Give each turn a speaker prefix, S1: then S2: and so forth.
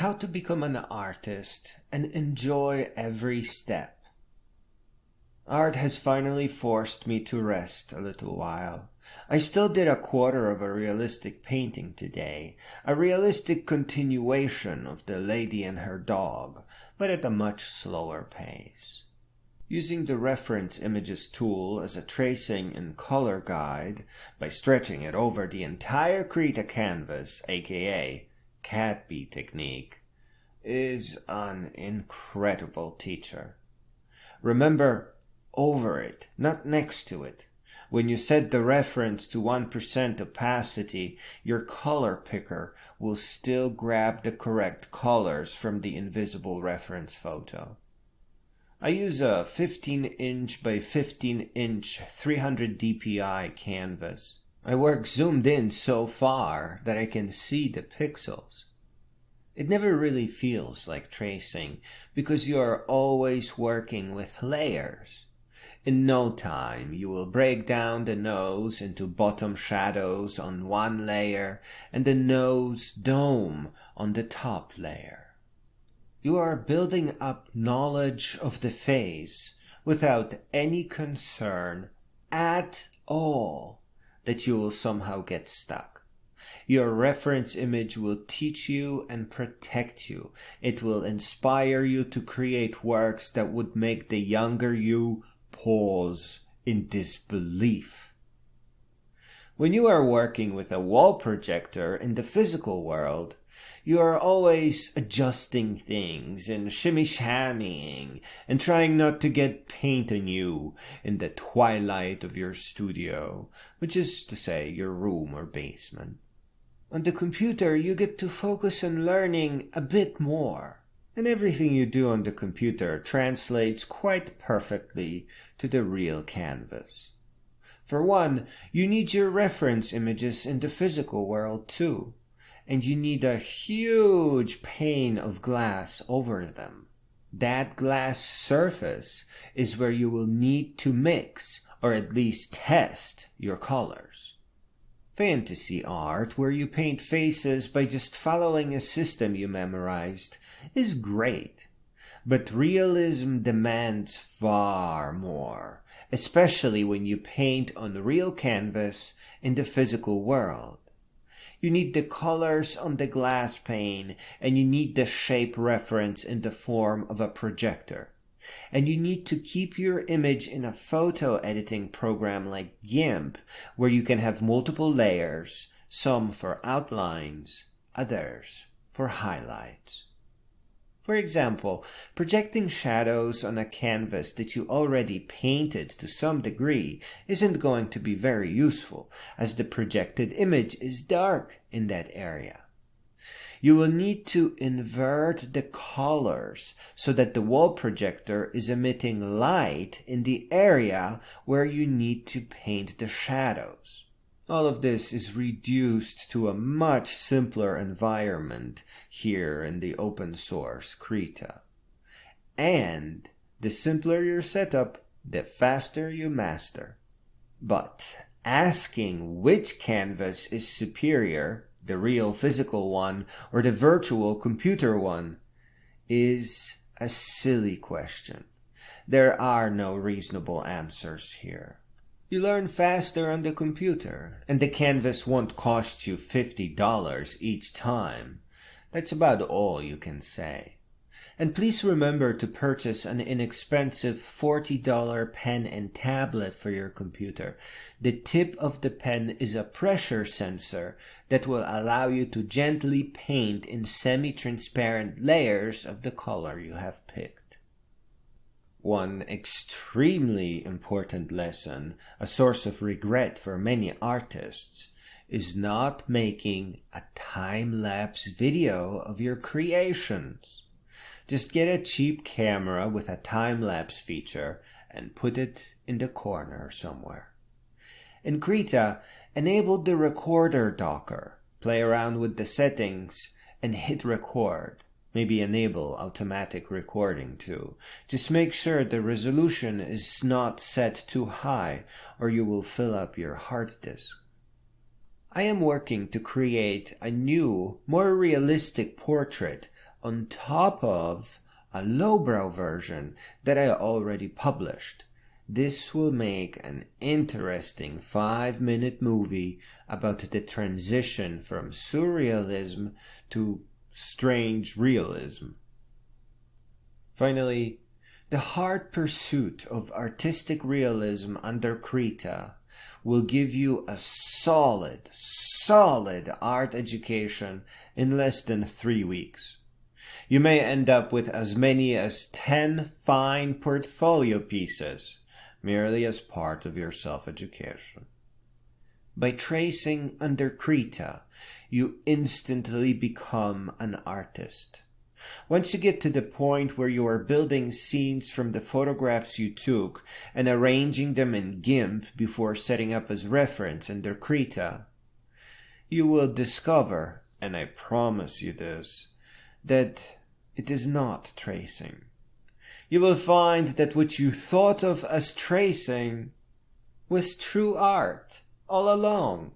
S1: How to become an artist and enjoy every step. Art has finally forced me to rest a little while. I still did a quarter of a realistic painting today, a realistic continuation of the lady and her dog, but at a much slower pace. Using the reference images tool as a tracing and color guide by stretching it over the entire Krita canvas, aka Cat Pea Technique, is an incredible teacher. Remember, over it, not next to it. When you set the reference to 1% opacity, your color picker will still grab the correct colors from the invisible reference photo. I use a 15-inch by 15-inch 300 dpi canvas. I work zoomed in so far that I can see the pixels. It never really feels like tracing because you are always working with layers. In no time, you will break down the nose into bottom shadows on one layer and the nose dome on the top layer. You are building up knowledge of the face without any concern at all that you will somehow get stuck. Your reference image will teach you and protect you. It will inspire you to create works that would make the younger you pause in disbelief. When you are working with a wall projector in the physical world, you are always adjusting things and shimmy-shammying and trying not to get paint on you in the twilight of your studio, which is to say your room or basement. On the computer, you get to focus on learning a bit more, and everything you do on the computer translates quite perfectly to the real canvas. For one, you need your reference images in the physical world too, and you need a huge pane of glass over them. That glass surface is where you will need to mix, or at least test, your colors. Fantasy art, where you paint faces by just following a system you memorized, is great. But realism demands far more, especially when you paint on real canvas in the physical world. You need the colors on the glass pane, and you need the shape reference in the form of a projector. And you need to keep your image in a photo editing program like GIMP, where you can have multiple layers, some for outlines, others for highlights. For example, projecting shadows on a canvas that you already painted to some degree isn't going to be very useful, as the projected image is dark in that area. You will need to invert the colors so that the wall projector is emitting light in the area where you need to paint the shadows. All of this is reduced to a much simpler environment here in the open source Krita. And the simpler your setup, the faster you master. But asking which canvas is superior, the real physical one or the virtual computer one, is a silly question. There are no reasonable answers here. You learn faster on the computer, and the canvas won't cost you $50 each time. That's about all you can say. And please remember to purchase an inexpensive $40 pen and tablet for your computer. The tip of the pen is a pressure sensor that will allow you to gently paint in semi-transparent layers of the color you have picked. One extremely important lesson, a source of regret for many artists, is not making a time-lapse video of your creations. Just get a cheap camera with a time-lapse feature and put it in the corner somewhere. In Krita, enable the recorder docker, play around with the settings, and hit record. Maybe enable automatic recording too. Just make sure the resolution is not set too high or you will fill up your hard disk. I am working to create a new, more realistic portrait on top of a lowbrow version that I already published. This will make an interesting 5-minute movie about the transition from surrealism to strange realism. Finally, the hard pursuit of artistic realism under Krita will give you a solid art education in less than 3 weeks. You may end up with as many as 10 fine portfolio pieces, merely as part of your self-education. By tracing under Krita, you instantly become an artist. Once you get to the point where you are building scenes from the photographs you took and arranging them in GIMP before setting up as reference under Krita, you will discover, and I promise you this, that it is not tracing. You will find that what you thought of as tracing was true art all along.